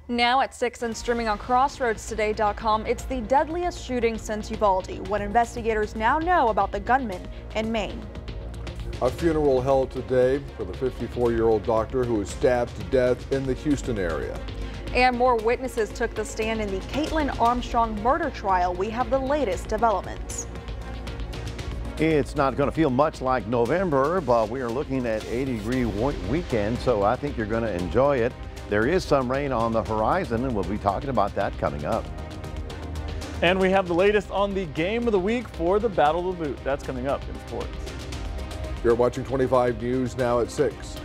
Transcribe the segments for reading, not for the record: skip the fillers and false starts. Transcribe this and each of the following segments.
Now at 6 and streaming on CrossroadsToday.com, it's the deadliest shooting since Uvalde, what investigators now know about the gunman in Maine. A funeral held today for the 54-year-old doctor who was stabbed to death in the Houston area. And more witnesses took the stand in the Caitlin Armstrong murder trial. We have the latest developments. It's not going to feel much like November, but we are looking at 80-degree weekend, so I think you're going to enjoy it. There is some rain on the horizon, and we'll be talking about that coming up. And we have the latest on the game of the week for the Battle of the Boot. That's coming up in sports. You're watching 25 News now at 6.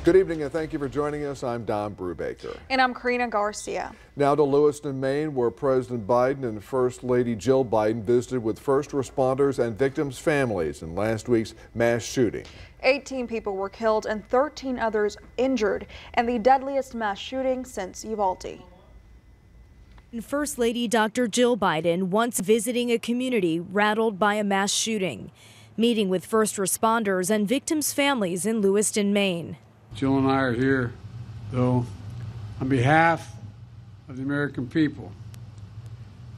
Good evening and thank you for joining us. I'm Don Brubaker. And I'm Karina Garcia. Now to Lewiston, Maine, where President Biden and First Lady Jill Biden visited with first responders and victims' families in last week's mass shooting. 18 people were killed and 13 others injured in the deadliest mass shooting since Uvalde. First Lady Dr. Jill Biden once visiting a community rattled by a mass shooting, meeting with first responders and victims' families in Lewiston, Maine. Jill and I are here, though, on behalf of the American people,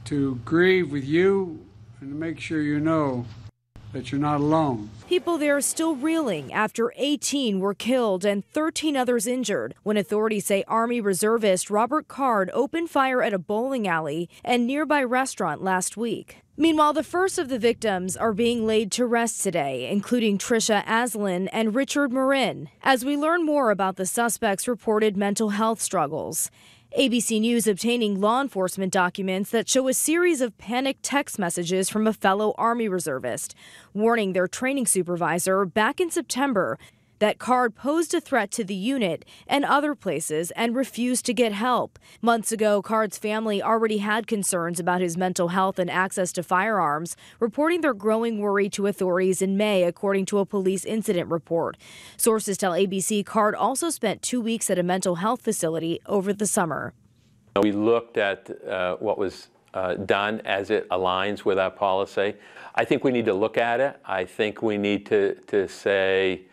to grieve with you and to make sure you know that you're not alone. People there are still reeling after 18 were killed and 13 others injured when authorities say Army reservist Robert Card opened fire at a bowling alley and nearby restaurant last week. Meanwhile, the first of the victims are being laid to rest today, including Trisha Aslan and Richard Marin, as we learn more about the suspects' reported mental health struggles. ABC News obtaining law enforcement documents that show a series of panicked text messages from a fellow Army reservist, warning their training supervisor back in September that Card posed a threat to the unit and other places and refused to get help. Months ago, Card's family already had concerns about his mental health and access to firearms, reporting their growing worry to authorities in May, according to a police incident report. Sources tell ABC Card also spent 2 weeks at a mental health facility over the summer. We looked at what was done as it aligns with our policy. I think we need to look at it. I think we need to say,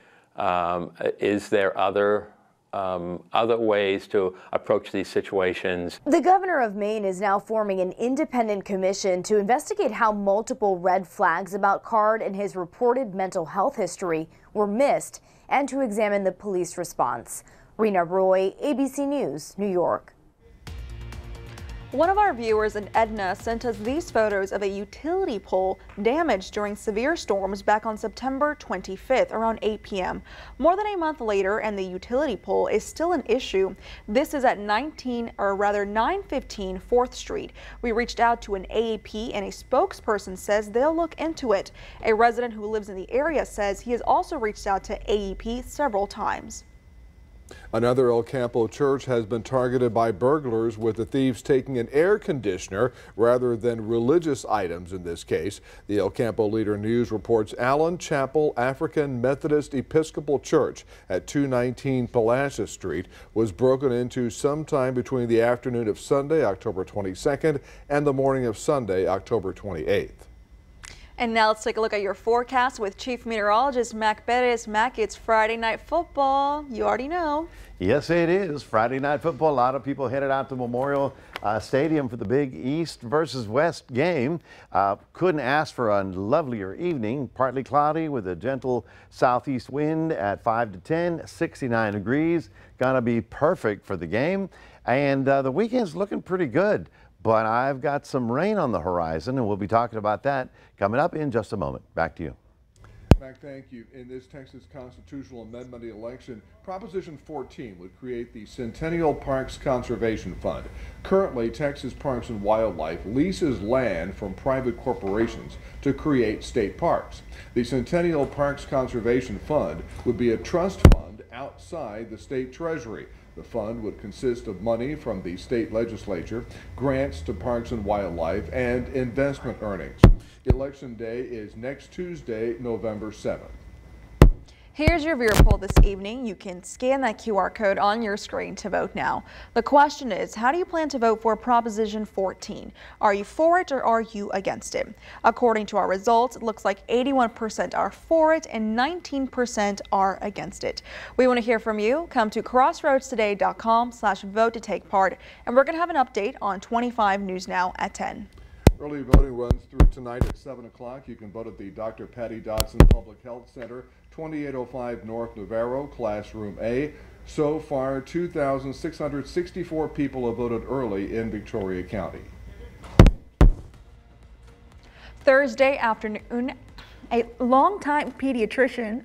is there other ways to approach these situations? The governor of Maine is now forming an independent commission to investigate how multiple red flags about Card and his reported mental health history were missed and to examine the police response. Rena Roy, ABC News, New York. One of our viewers in Edna sent us these photos of a utility pole damaged during severe storms back on September 25th around 8 p.m. More than a month later, and the utility pole is still an issue. This is at 915 4th Street. We reached out to an AEP and a spokesperson says they'll look into it. A resident who lives in the area says he has also reached out to AEP several times. Another El Campo church has been targeted by burglars, with the thieves taking an air conditioner rather than religious items in this case. The El Campo Leader News reports Allen Chapel African Methodist Episcopal Church at 219 Palacios Street was broken into sometime between the afternoon of Sunday, October 22nd, and the morning of Sunday, October 28th. And now let's take a look at your forecast with Chief Meteorologist Mac Perez. Mac, it's Friday Night Football. You already know. Yes, it is Friday Night Football. A lot of people headed out to Memorial Stadium for the big East versus West game. Couldn't ask for a lovelier evening. Partly cloudy with a gentle southeast wind at 5 to 10, 69 degrees. Gonna be perfect for the game. And the weekend's looking pretty good. But I've got some rain on the horizon, and we'll be talking about that coming up in just a moment. Back to you. Mac, thank you. In this Texas constitutional amendment election, Proposition 14 would create the Centennial Parks Conservation Fund. Currently, Texas Parks and Wildlife leases land from private corporations to create state parks. The Centennial Parks Conservation Fund would be a trust fund outside the state treasury. The fund would consist of money from the state legislature, grants to Parks and Wildlife, and investment earnings. Election day is next Tuesday, November 7th. Here's your viewer poll this evening. You can scan that QR code on your screen to vote now. The question is, how do you plan to vote for Proposition 14? Are you for it or are you against it? According to our results, it looks like 81% are for it and 19% are against it. We want to hear from you. Come to crossroadstoday.com/vote to take part. And we're going to have an update on 25 News Now at 10. Early voting runs through tonight at 7 o'clock. You can vote at the Dr. Patty Dodson Public Health Center, 2805 North Navarro, Classroom A. So far, 2,664 people have voted early in Victoria County. Thursday afternoon, a longtime pediatrician,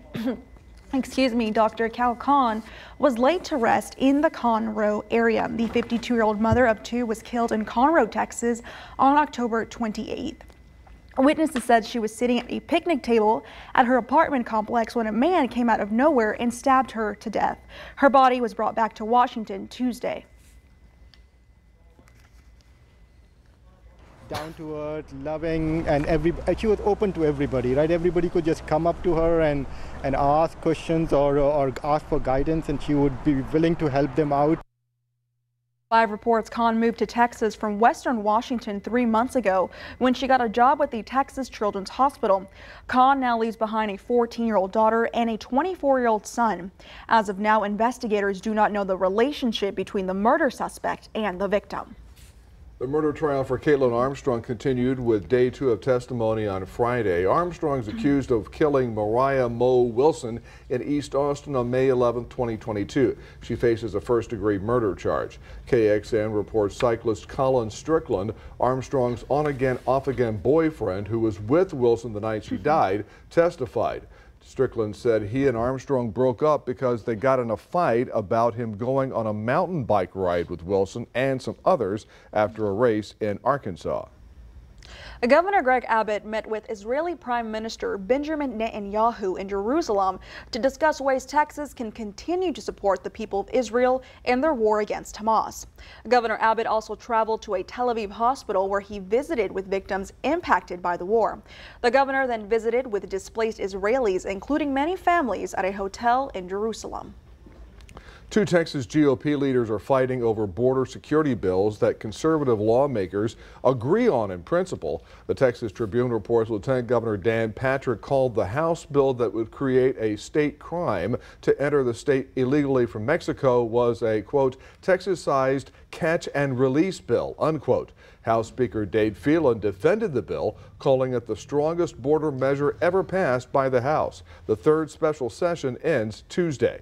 Dr. Cal Khan, was laid to rest in the Conroe area. The 52-year-old mother of two was killed in Conroe, Texas on October 28th. Witnesses said she was sitting at a picnic table at her apartment complex when a man came out of nowhere and stabbed her to death. Her body was brought back to Washington Tuesday. Down to earth, loving, and she was open to everybody, right? Everybody could just come up to her and ask questions or ask for guidance, and she would be willing to help them out. Live reports Khan moved to Texas from Western Washington 3 months ago when she got a job with the Texas Children's Hospital. Khan now leaves behind a 14-year-old daughter and a 24-year-old son. As of now, investigators do not know the relationship between the murder suspect and the victim. The murder trial for Caitlin Armstrong continued with day 2 of testimony on Friday. Armstrong's accused of killing Mariah Moe Wilson in East Austin on May 11, 2022. She faces a first-degree murder charge. KXN reports cyclist Colin Strickland, Armstrong's on-again, off-again boyfriend who was with Wilson the night she died, testified. Strickland said he and Armstrong broke up because they got in a fight about him going on a mountain bike ride with Wilson and some others after a race in Arkansas. Governor Greg Abbott met with Israeli Prime Minister Benjamin Netanyahu in Jerusalem to discuss ways Texas can continue to support the people of Israel in their war against Hamas. Governor Abbott also traveled to a Tel Aviv hospital where he visited with victims impacted by the war. The governor then visited with displaced Israelis, including many families, at a hotel in Jerusalem. 2 Texas GOP leaders are fighting over border security bills that conservative lawmakers agree on in principle. The Texas Tribune reports Lieutenant Governor Dan Patrick called the House bill that would create a state crime to enter the state illegally from Mexico was a, quote, Texas-sized catch and release bill, unquote. House Speaker Dade Phelan defended the bill, calling it the strongest border measure ever passed by the House. The 3rd special session ends Tuesday.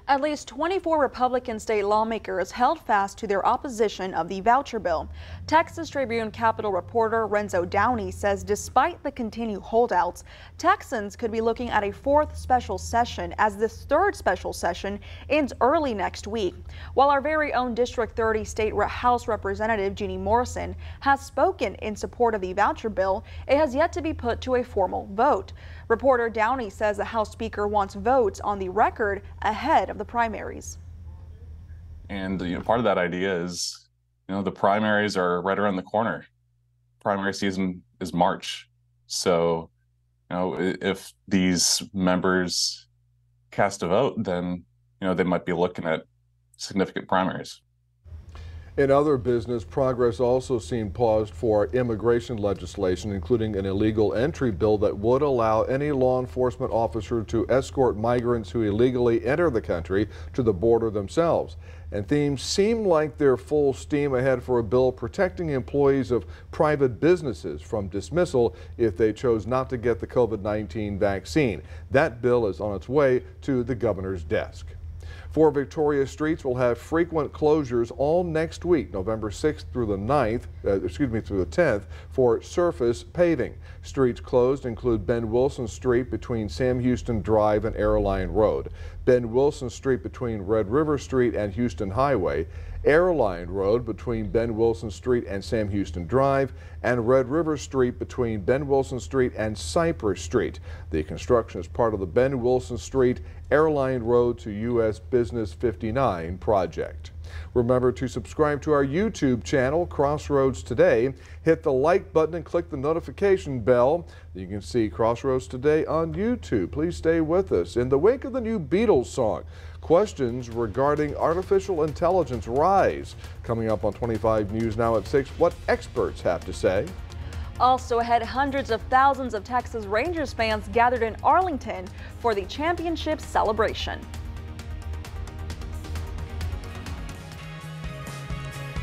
At least 24 Republican state lawmakers held fast to their opposition of the voucher bill. Texas Tribune Capitol reporter Renzo Downey says despite the continued holdouts, Texans could be looking at a 4th special session as this 3rd special session ends early next week. While our very own District 30 State House Representative Jeannie Morrison has spoken in support of the voucher bill, it has yet to be put to a formal vote. Reporter Downey says the House Speaker wants votes on the record ahead of the primaries. And part of that idea is, the primaries are right around the corner. Primary season is March. So, if these members cast a vote, then, they might be looking at significant primaries. In other business, progress also seemed paused for immigration legislation, including an illegal entry bill that would allow any law enforcement officer to escort migrants who illegally enter the country to the border themselves. And themes seem like they're full steam ahead for a bill protecting employees of private businesses from dismissal if they chose not to get the COVID-19 vaccine. That bill is on its way to the governor's desk. 4 Victoria streets will have frequent closures all next week, November 6th through the 10th, for surface paving. Streets closed include Ben Wilson Street between Sam Houston Drive and Airline Road, Ben Wilson Street between Red River Street and Houston Highway, Airline Road between Ben Wilson Street and Sam Houston Drive, and Red River Street between Ben Wilson Street and Cypress Street. The construction is part of the Ben Wilson Street Airline Road to U.S. Business 59 project. Remember to subscribe to our YouTube channel, Crossroads Today. Hit the like button and click the notification bell. You can see Crossroads Today on YouTube. Please stay with us. In the wake of the new Beatles song, questions regarding artificial intelligence rise. Coming up on 25 News Now at 6, what experts have to say. Also ahead, hundreds of thousands of Texas Rangers fans gathered in Arlington for the championship celebration.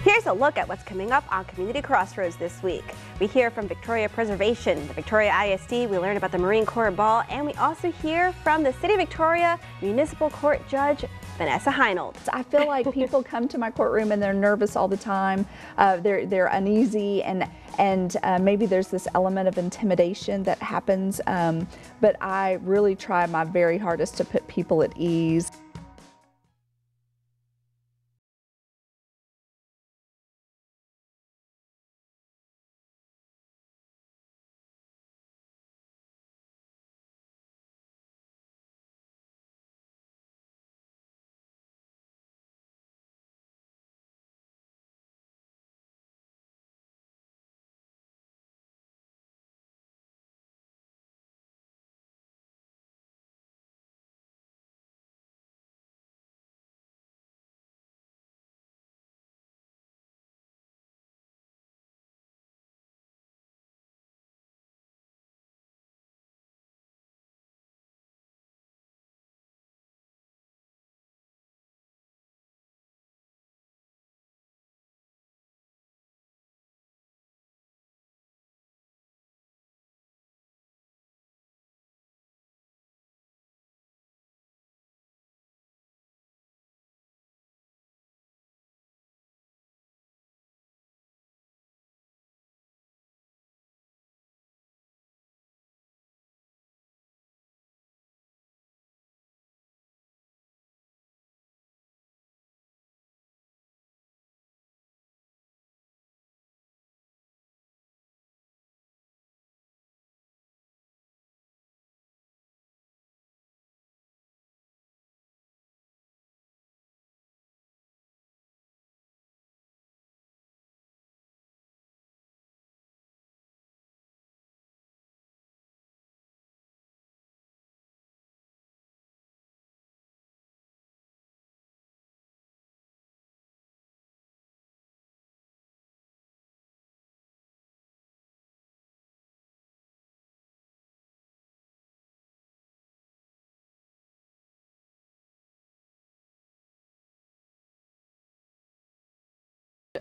Here's a look at what's coming up on Community Crossroads this week. We hear from Victoria Preservation, the Victoria ISD, we learn about the Marine Corps Ball, and we also hear from the City of Victoria Municipal Court Judge Vanessa Heinold. I feel like people come to my courtroom and they're nervous all the time. They're uneasy, and maybe there's this element of intimidation that happens, but I really try my very hardest to put people at ease.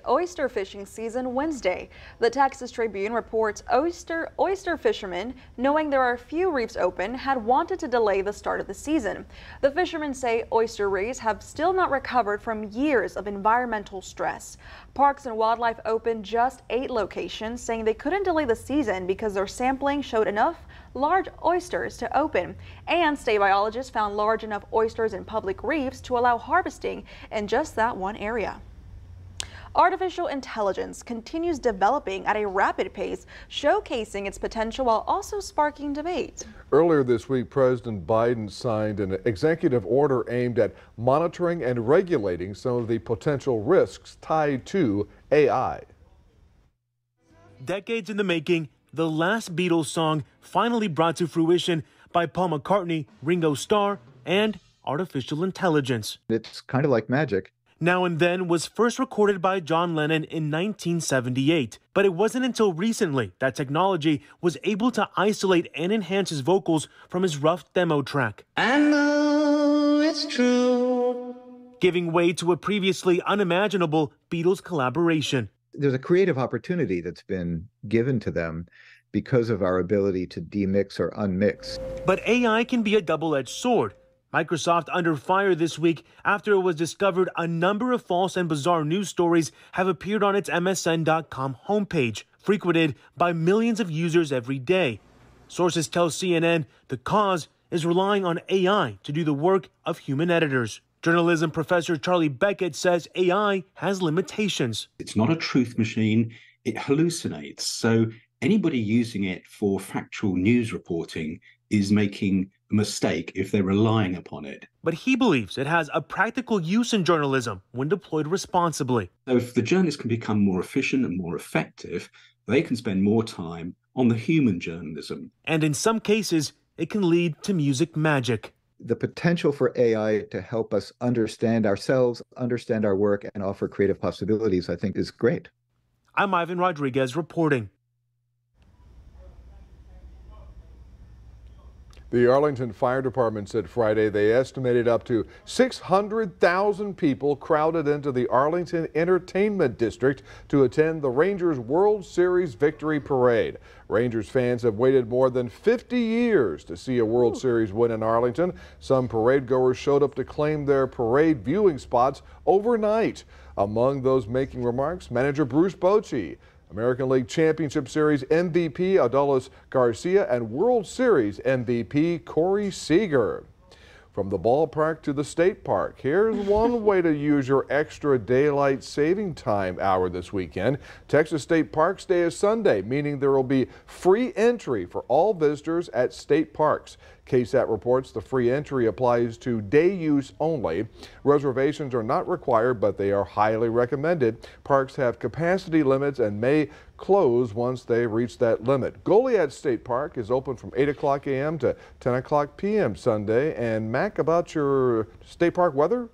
Oyster fishing season Wednesday. The Texas Tribune reports oyster fishermen, knowing there are few reefs open, had wanted to delay the start of the season. The fishermen say oyster reefs have still not recovered from years of environmental stress. Parks and Wildlife opened just 8 locations, saying they couldn't delay the season because their sampling showed enough large oysters to open. And state biologists found large enough oysters in public reefs to allow harvesting in just that one area. Artificial intelligence continues developing at a rapid pace, showcasing its potential while also sparking debate. Earlier this week, President Biden signed an executive order aimed at monitoring and regulating some of the potential risks tied to AI. Decades in the making, the last Beatles song finally brought to fruition by Paul McCartney, Ringo Starr, and artificial intelligence. It's kind of like magic. Now and Then was first recorded by John Lennon in 1978, but it wasn't until recently that technology was able to isolate and enhance his vocals from his rough demo track. I know it's true. Giving way to a previously unimaginable Beatles collaboration. There's a creative opportunity that's been given to them because of our ability to demix or unmix. But AI can be a double-edged sword. Microsoft under fire this week after it was discovered a number of false and bizarre news stories have appeared on its MSN.com homepage, frequented by millions of users every day. Sources tell CNN the cause is relying on AI to do the work of human editors. Journalism professor Charlie Beckett says AI has limitations. It's not a truth machine, it hallucinates. So anybody using it for factual news reporting is making a mistake if they're relying upon it. But he believes it has a practical use in journalism when deployed responsibly. So if the journalists can become more efficient and more effective, they can spend more time on the human journalism. And in some cases, it can lead to music magic. The potential for AI to help us understand ourselves, understand our work, and offer creative possibilities, I think, is great. I'm Ivan Rodriguez reporting. The Arlington Fire Department said Friday they estimated up to 600,000 people crowded into the Arlington Entertainment District to attend the Rangers World Series Victory Parade. Rangers fans have waited more than 50 years to see a World Series win in Arlington. Some parade goers showed up to claim their parade viewing spots overnight. Among those making remarks, manager Bruce Bochy, American League Championship Series MVP Adolis Garcia, and World Series MVP Corey Seager. From the ballpark to the state park, here's one way to use your extra daylight saving time hour this weekend. Texas State Parks Day is Sunday, meaning there will be free entry for all visitors at state parks. KSAT reports the free entry applies to day use only. Reservations are not required, but they are highly recommended. Parks have capacity limits and may close once they reach that limit. Goliad State Park is open from 8 o'clock a.m. to 10 o'clock p.m. Sunday. And Mac, about your state park weather?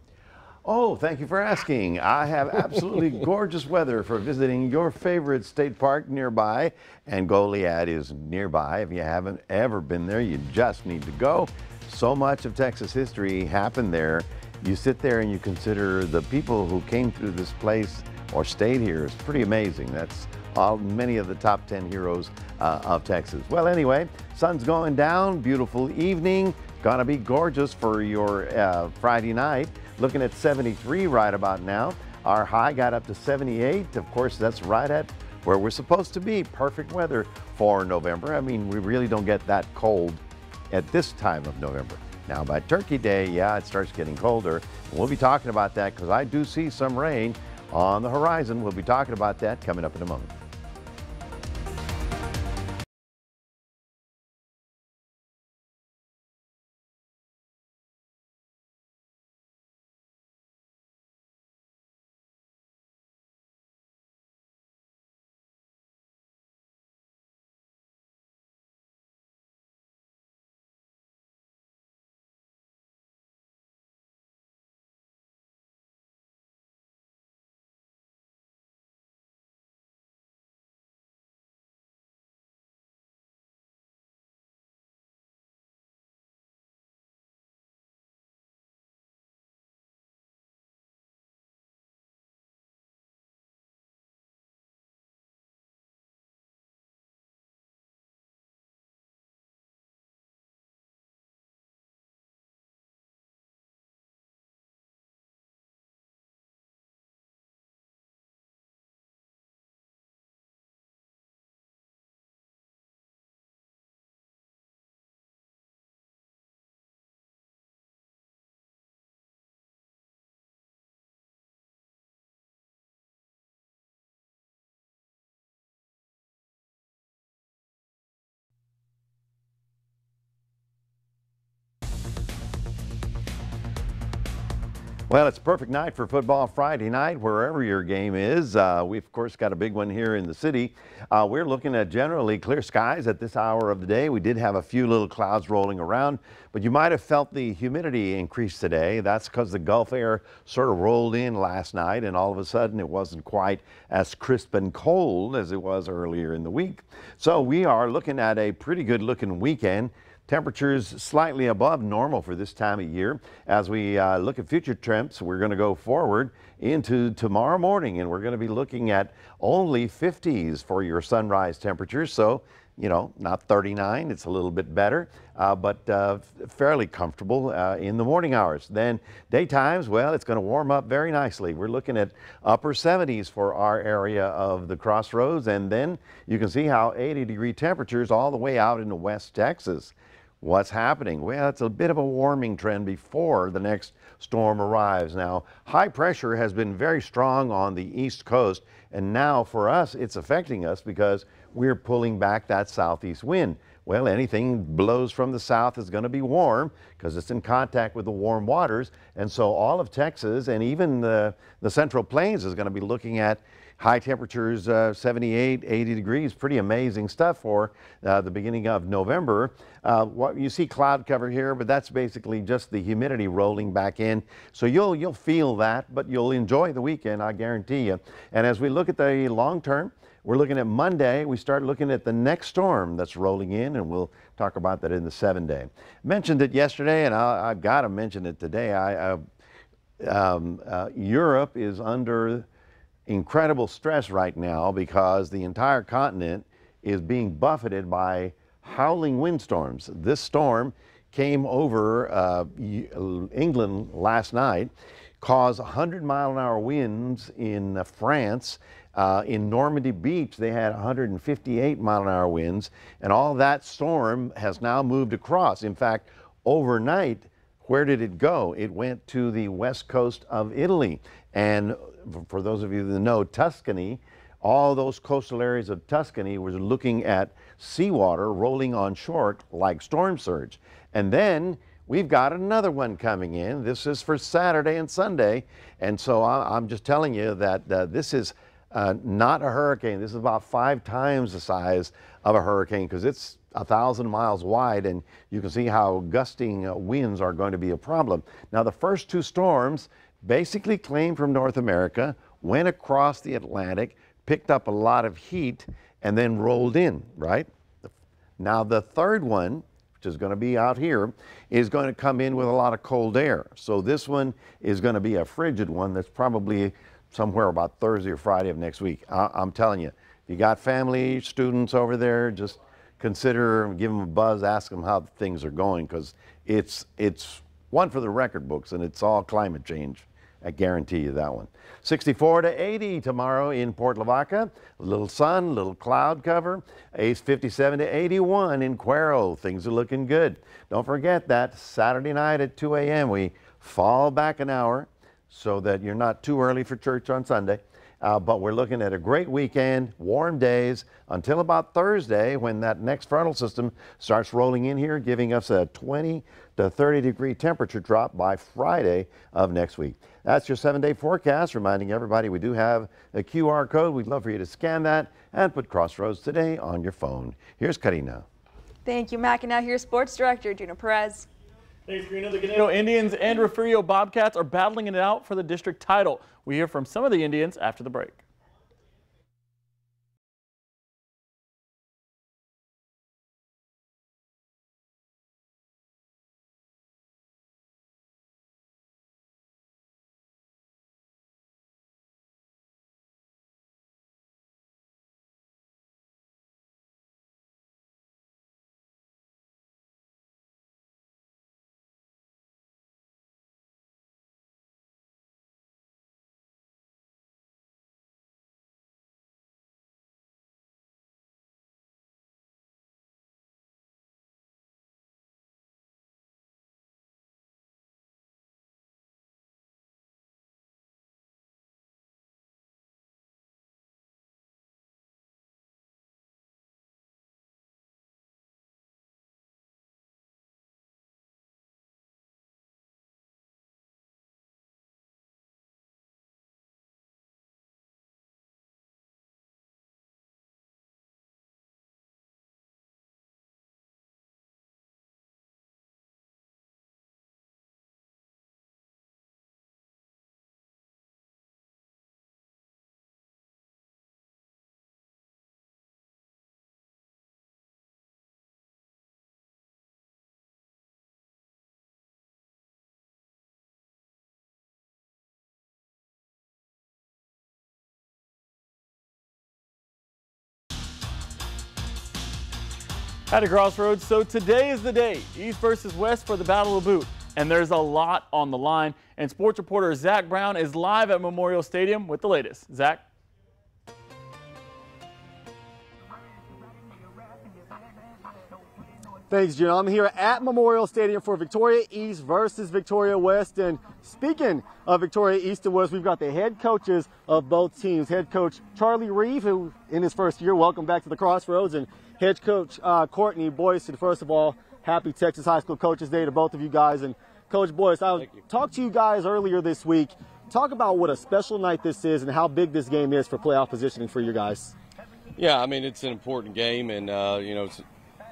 Oh, thank you for asking. I have absolutely gorgeous weather for visiting your favorite state park nearby, and Goliad is nearby. If you haven't ever been there, you just need to go. So much of Texas history happened there. You sit there and you consider the people who came through this place or stayed here. It's pretty amazing. That's many of the top 10 heroes of Texas. Well, anyway, sun's going down, beautiful evening. Gonna be gorgeous for your Friday night. Looking at 73 right about now. Our high got up to 78. Of course, that's right at where we're supposed to be. Perfect weather for November. I mean, we really don't get that cold at this time of November. Now, by Turkey Day, yeah, it starts getting colder. We'll be talking about that because I do see some rain on the horizon. We'll be talking about that coming up in a moment. Well, it's a perfect night for football Friday night, wherever your game is. We've, of course, got a big one here in the city. We're looking at generally clear skies at this hour of the day. We did have a few little clouds rolling around, but you might have felt the humidity increase today. That's because the Gulf air sort of rolled in last night, and all of a sudden it wasn't quite as crisp and cold as it was earlier in the week. So we are looking at a pretty good looking weekend. Temperatures slightly above normal for this time of year. As we look at future temps, we're going to go forward into tomorrow morning, and we're going to be looking at only 50s for your sunrise temperatures. So, you know, not 39, it's a little bit better, but fairly comfortable in the morning hours. Then daytimes, well, it's going to warm up very nicely. We're looking at upper 70s for our area of the Crossroads, and then you can see how 80-degree temperatures all the way out into West Texas. What's happening? Well, it's a bit of a warming trend before the next storm arrives. Now, high pressure has been very strong on the East Coast, and now for us, it's affecting us because we're pulling back that southeast wind. well, anything blows from the south is going to be warm because it's in contact with the warm waters. And so all of Texas and even the Central Plains is going to be looking at high temperatures, 78, 80 degrees, pretty amazing stuff for the beginning of November. What you see cloud cover here, but that's basically just the humidity rolling back in. So you'll feel that, but you'll enjoy the weekend, I guarantee you. And as we look at the long term, we're looking at Monday. We start looking at the next storm that's rolling in, and we'll talk about that in the 7-day. Mentioned it yesterday, and I've got to mention it today. Europe is under incredible stress right now because the entire continent is being buffeted by howling windstorms. This storm came over England last night, caused 100-mile-an-hour winds in France. In Normandy Beach, they had 158-mile-an-hour winds, and all that storm has now moved across. In fact, overnight, where did it go? It went to the west coast of Italy. And for those of you that know Tuscany, all those coastal areas of Tuscany were looking at seawater rolling on shore like storm surge. And then we've got another one coming in. This is for Saturday and Sunday. And so I'm just telling you that this is not a hurricane. This is about 5 times the size of a hurricane because it's 1,000 miles wide, and you can see how gusting winds are going to be a problem. Now, the first 2 storms basically came from North America, went across the Atlantic, picked up a lot of heat, and then rolled in, right? Now, the third one, which is going to be out here, is going to come in with a lot of cold air. So this one is going to be a frigid one that's probably somewhere about Thursday or Friday of next week. I'm telling you, if you got family, students over there, just consider, give them a buzz, ask them how things are going, because it's one for the record books, and it's all climate change. I guarantee you that one. 64 to 80 tomorrow in Port Lavaca. A little sun, a little cloud cover. 57 to 81 in Cuero. Things are looking good. Don't forget that Saturday night at 2 a.m. we fall back an hour so that you're not too early for church on Sunday. But we're looking at a great weekend, warm days until about Thursday when that next frontal system starts rolling in here, giving us a 20 to 30 degree temperature drop by Friday of next week. That's your 7-day forecast, reminding everybody we do have a QR code. We'd love for you to scan that and put Crossroads Today on your phone. Here's Karina. Thank you, Mac. And now here's Sports Director Juno Perez. Thanks, Karina. The Ganado Indians and Refugio Bobcats are battling it out for the district title. We hear from some of the Indians after the break. At a Crossroads, so today is the day, East versus West for the Battle of the Boot, and there's a lot on the line. And sports reporter Zach Brown is live at Memorial Stadium with the latest. Zach? Thanks, Gino. I'm here at Memorial Stadium for Victoria East versus Victoria West. And speaking of Victoria East and West, we've got the head coaches of both teams. Head coach Charlie Reeve, who in his first year, welcome back to the Crossroads, and head coach Courtney Boyce. And first of all, happy Texas High School Coaches Day to both of you guys. And Coach Boyce, I talked to you guys earlier this week. Talk about what a special night this is and how big this game is for playoff positioning for you guys. Yeah, I mean, it's an important game, and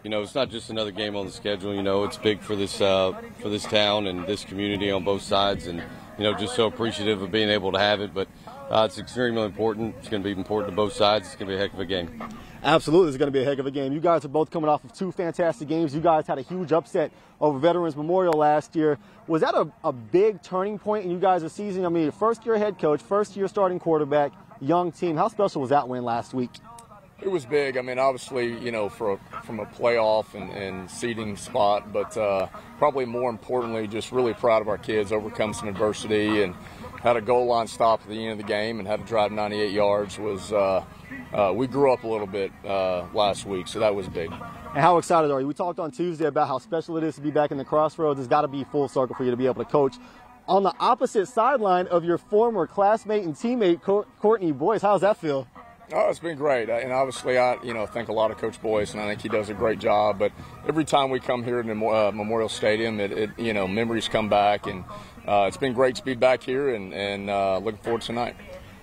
it's not just another game on the schedule. It's big for this town and this community on both sides, and just so appreciative of being able to have it. But it's extremely important. It's going to be important to both sides. It's going to be a heck of a game. Absolutely, it's going to be a heck of a game. You guys are both coming off of two fantastic games. You guys had a huge upset over Veterans Memorial last year. Was that a big turning point in you guys' season? I mean, first-year head coach, first-year starting quarterback, young team. How special was that win last week? It was big. I mean, obviously, from a playoff and seeding spot, but probably more importantly, just really proud of our kids, overcome some adversity and had a goal line stop at the end of the game and had to drive 98 yards. We grew up a little bit last week, so that was big. And how excited are you? We talked on Tuesday about how special it is to be back in the Crossroads. It's got to be full circle for you to be able to coach on the opposite sideline of your former classmate and teammate, Courtney Boyce. How does that feel? Oh, it's been great, and obviously I think a lot of Coach Boyce, and I think he does a great job. But every time we come here to Memorial Stadium, it memories come back, and it's been great to be back here, and looking forward to tonight.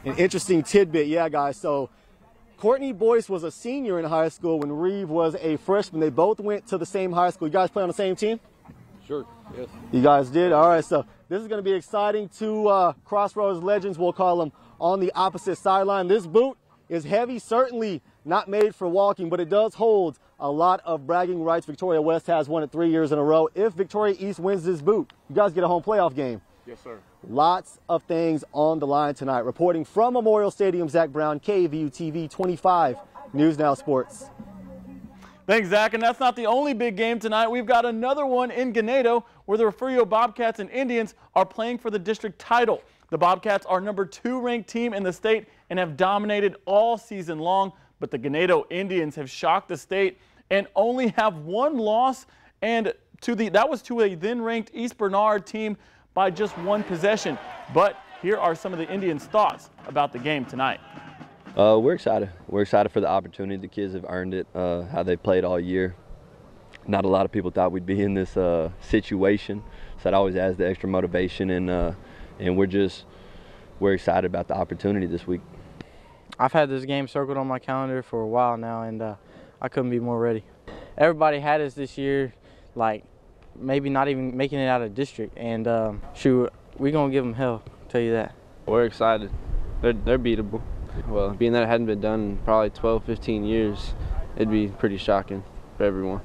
An interesting tidbit, yeah, guys. So Courtney Boyce was a senior in high school when Reeve was a freshman. They both went to the same high school. You guys play on the same team? Sure. Yes. You guys did. All right. So this is going to be exciting. Two Crossroads legends, we'll call them, on the opposite sideline. This boot is heavy, certainly not made for walking, but it does hold a lot of bragging rights. Victoria West has won it 3 years in a row. If Victoria East wins this boot, you guys get a home playoff game. Yes, sir. Lots of things on the line tonight. Reporting from Memorial Stadium, Zach Brown, KVU TV 25, News Now Sports. Thanks, Zach. And that's not the only big game tonight. We've got another one in Ganado where the Refugio Bobcats and Indians are playing for the district title. The Bobcats are #2 ranked team in the state and have dominated all season long, but the Ganado Indians have shocked the state and only have one loss, and that was to a then-ranked East Bernard team by just one possession. But here are some of the Indians' thoughts about the game tonight. We're excited. We're excited for the opportunity. The kids have earned it, how they played all year. Not a lot of people thought we'd be in this situation, so that always adds the extra motivation, and we're excited about the opportunity this week. I've had this game circled on my calendar for a while now, and I couldn't be more ready. Everybody had us this year, like maybe not even making it out of district, and shoot, we're gonna give them hell, I'll tell you that. We're excited. They're beatable. Well, being that it hadn't been done in probably 12, 15 years, it'd be pretty shocking for everyone.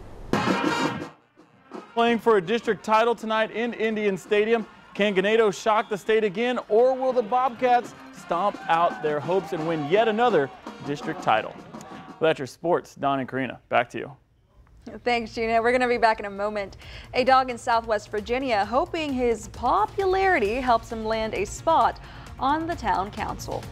Playing for a district title tonight in Indian Stadium. Can Ganado shock the state again, or will the Bobcats stomp out their hopes and win yet another district title? Well, that's your sports. Don and Karina, back to you. Thanks, Gina. We're going to be back in a moment. A dog in Southwest Virginia hoping his popularity helps him land a spot on the town council.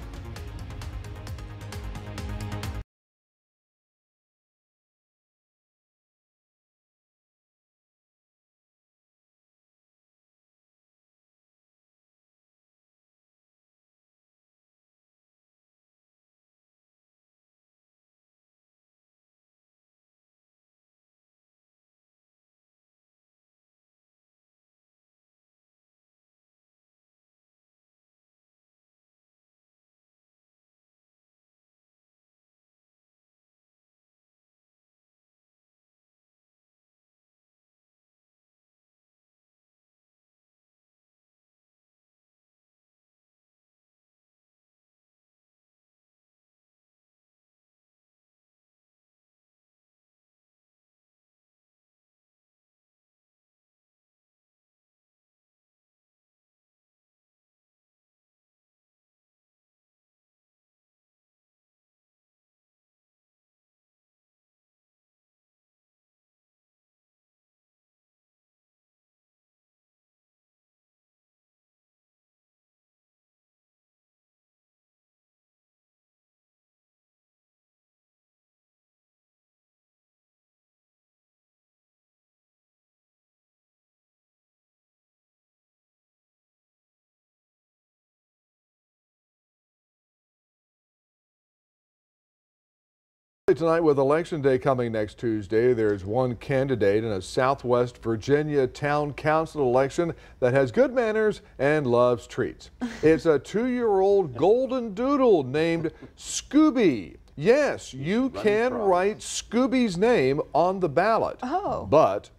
Tonight, with Election Day coming next Tuesday, there's one candidate in a Southwest Virginia town council election that has good manners and loves treats. It's a 2-year-old golden doodle named Scooby. Yes, you can write Scooby's name on the ballot. Oh. But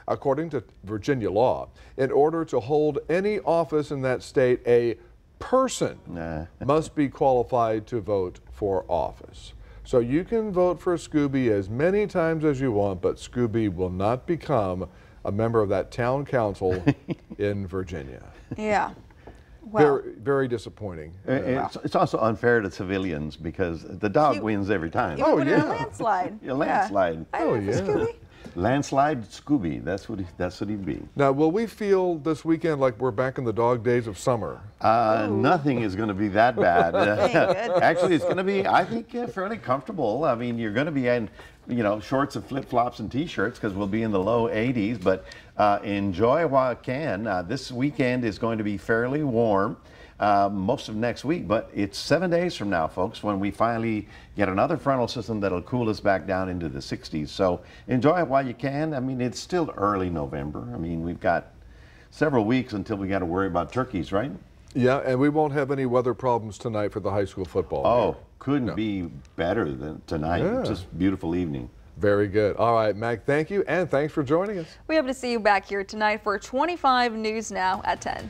according to Virginia law, in order to hold any office in that state, a person must be qualified to vote for office. So you can vote for Scooby as many times as you want, but Scooby will not become a member of that town council in Virginia. Yeah. Well, very disappointing. It's also unfair to civilians because the dog wins every time. Oh, yeah. Landslide. A landslide. Yeah. Oh, yeah. Landslide Scooby, that's what he'd be. Now, will we feel this weekend like we're back in the dog days of summer? Nothing is going to be that bad. Actually, it's going to be, I think, fairly comfortable. I mean, you're going to be in, shorts and flip-flops and T-shirts because we'll be in the low 80s, but enjoy while you can. This weekend is going to be fairly warm. Most of next week, but it's 7 days from now, folks, when we finally get another frontal system that'll cool us back down into the 60s. So enjoy it while you can. I mean, it's still early November. I mean, we've got several weeks until we got to worry about turkeys, right? Yeah, and we won't have any weather problems tonight for the high school football. Oh, couldn't be better than tonight. Yeah. Just beautiful evening. Very good. All right, Mac, thank you, and thanks for joining us. We hope to see you back here tonight for 25 News Now at 10.